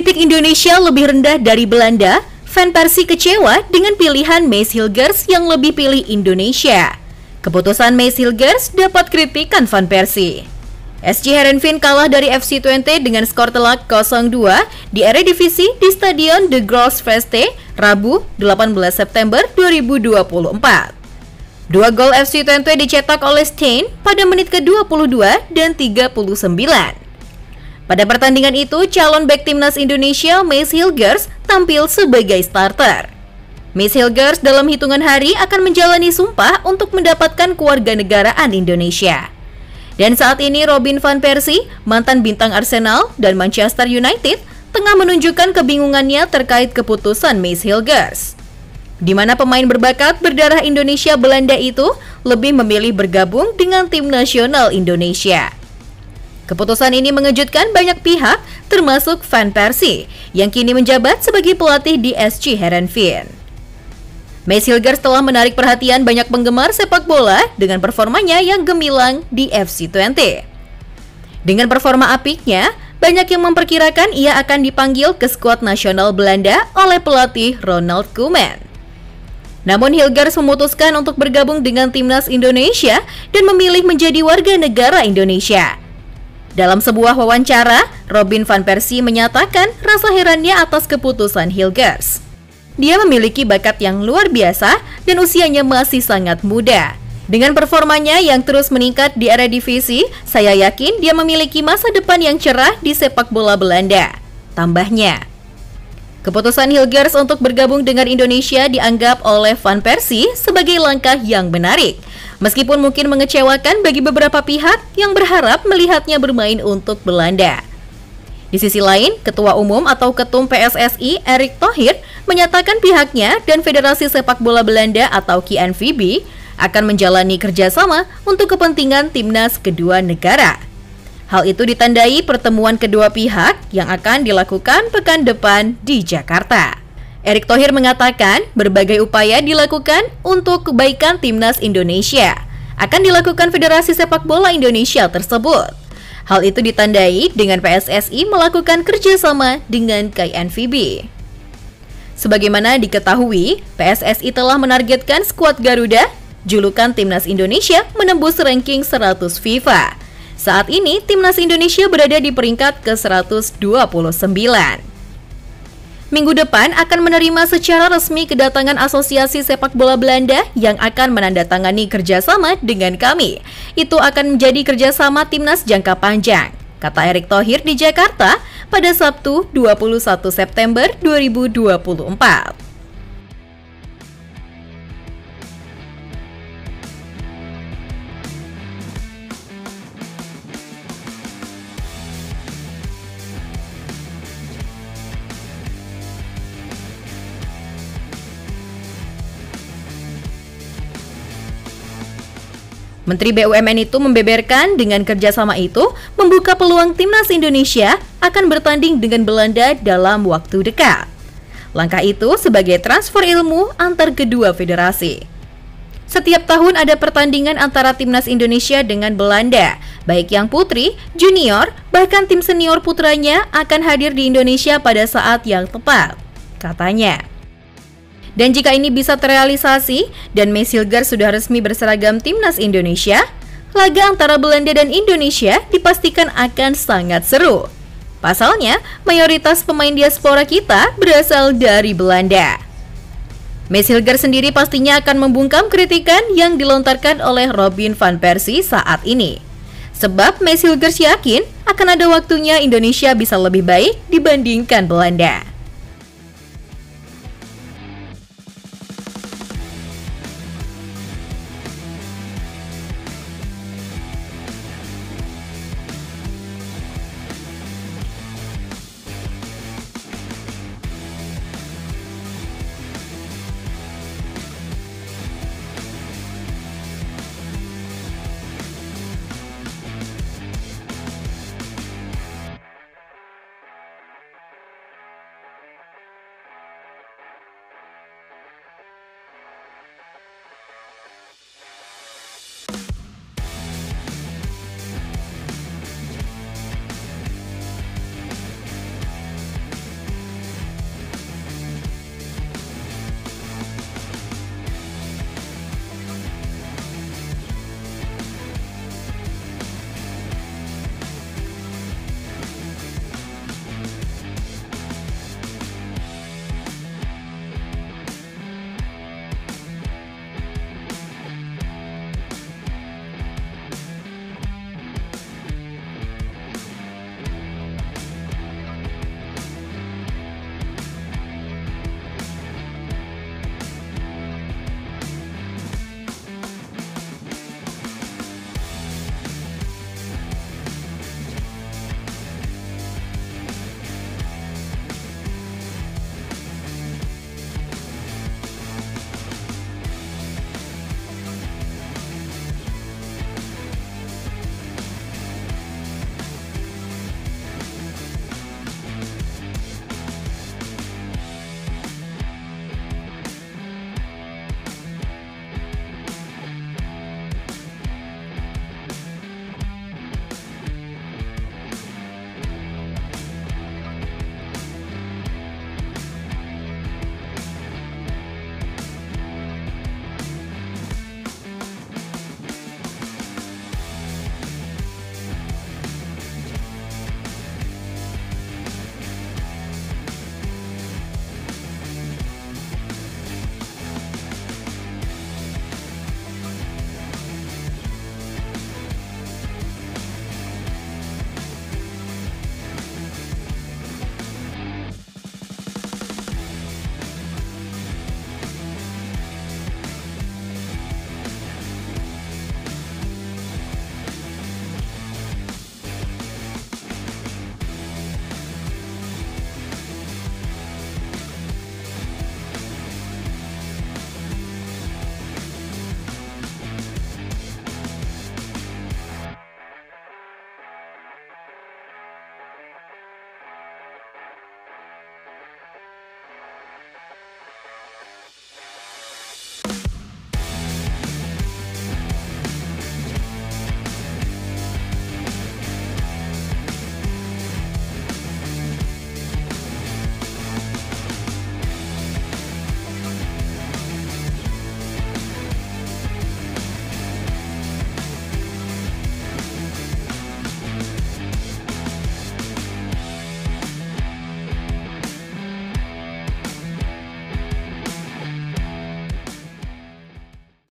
Kritik Indonesia lebih rendah dari Belanda, fan Persib kecewa dengan pilihan Mees Hilgers yang lebih pilih Indonesia. Keputusan Mees Hilgers dapat kritikan fan Persib. SC Heerenveen kalah dari FC Twente dengan skor telak 0-2 di Eredivisie di Stadion De Grootsvesten, Rabu 18 September 2024. Dua gol FC Twente dicetak oleh Steyn pada menit ke-22 dan 39. Pada pertandingan itu, calon bek timnas Indonesia Mees Hilgers tampil sebagai starter. Mees Hilgers dalam hitungan hari akan menjalani sumpah untuk mendapatkan kewarganegaraan Indonesia. Dan saat ini Robin van Persie, mantan bintang Arsenal dan Manchester United, tengah menunjukkan kebingungannya terkait keputusan Mees Hilgers, di mana pemain berbakat berdarah Indonesia Belanda itu lebih memilih bergabung dengan tim nasional Indonesia. Keputusan ini mengejutkan banyak pihak, termasuk fan Persib yang kini menjabat sebagai pelatih di SC Heerenveen. Mees Hilgers telah menarik perhatian banyak penggemar sepak bola dengan performanya yang gemilang di FC Twente. Dengan performa apiknya, banyak yang memperkirakan ia akan dipanggil ke skuad nasional Belanda oleh pelatih Ronald Koeman. Namun Hilgers memutuskan untuk bergabung dengan timnas Indonesia dan memilih menjadi warga negara Indonesia. Dalam sebuah wawancara, Robin van Persie menyatakan rasa herannya atas keputusan Hilgers. Dia memiliki bakat yang luar biasa dan usianya masih sangat muda. Dengan performanya yang terus meningkat di Eredivisie, saya yakin dia memiliki masa depan yang cerah di sepak bola Belanda. Tambahnya, keputusan Hilgers untuk bergabung dengan Indonesia dianggap oleh van Persie sebagai langkah yang menarik, meskipun mungkin mengecewakan bagi beberapa pihak yang berharap melihatnya bermain untuk Belanda. Di sisi lain, Ketua Umum atau Ketum PSSI Erick Thohir menyatakan pihaknya dan Federasi Sepak Bola Belanda atau KNVB akan menjalani kerjasama untuk kepentingan timnas kedua negara. Hal itu ditandai pertemuan kedua pihak yang akan dilakukan pekan depan di Jakarta. Erick Thohir mengatakan berbagai upaya dilakukan untuk kebaikan timnas Indonesia akan dilakukan Federasi Sepak Bola Indonesia tersebut. Hal itu ditandai dengan PSSI melakukan kerjasama dengan KNVB. Sebagaimana diketahui, PSSI telah menargetkan skuad Garuda, julukan timnas Indonesia, menembus ranking 100 FIFA. Saat ini, timnas Indonesia berada di peringkat ke-129. Minggu depan akan menerima secara resmi kedatangan Asosiasi Sepak Bola Belanda yang akan menandatangani kerjasama dengan kami. Itu akan menjadi kerjasama timnas jangka panjang, kata Erick Thohir di Jakarta pada Sabtu 21 September 2024. Menteri BUMN itu membeberkan dengan kerjasama itu membuka peluang timnas Indonesia akan bertanding dengan Belanda dalam waktu dekat. Langkah itu sebagai transfer ilmu antar kedua federasi. Setiap tahun ada pertandingan antara timnas Indonesia dengan Belanda, baik yang putri, junior, bahkan tim senior putranya akan hadir di Indonesia pada saat yang tepat, katanya. Dan jika ini bisa terrealisasi dan Mees Hilgers sudah resmi berseragam timnas Indonesia, laga antara Belanda dan Indonesia dipastikan akan sangat seru. Pasalnya, mayoritas pemain diaspora kita berasal dari Belanda. Mees Hilgers sendiri pastinya akan membungkam kritikan yang dilontarkan oleh Robin van Persie saat ini. Sebab Mees Hilgers yakin akan ada waktunya Indonesia bisa lebih baik dibandingkan Belanda.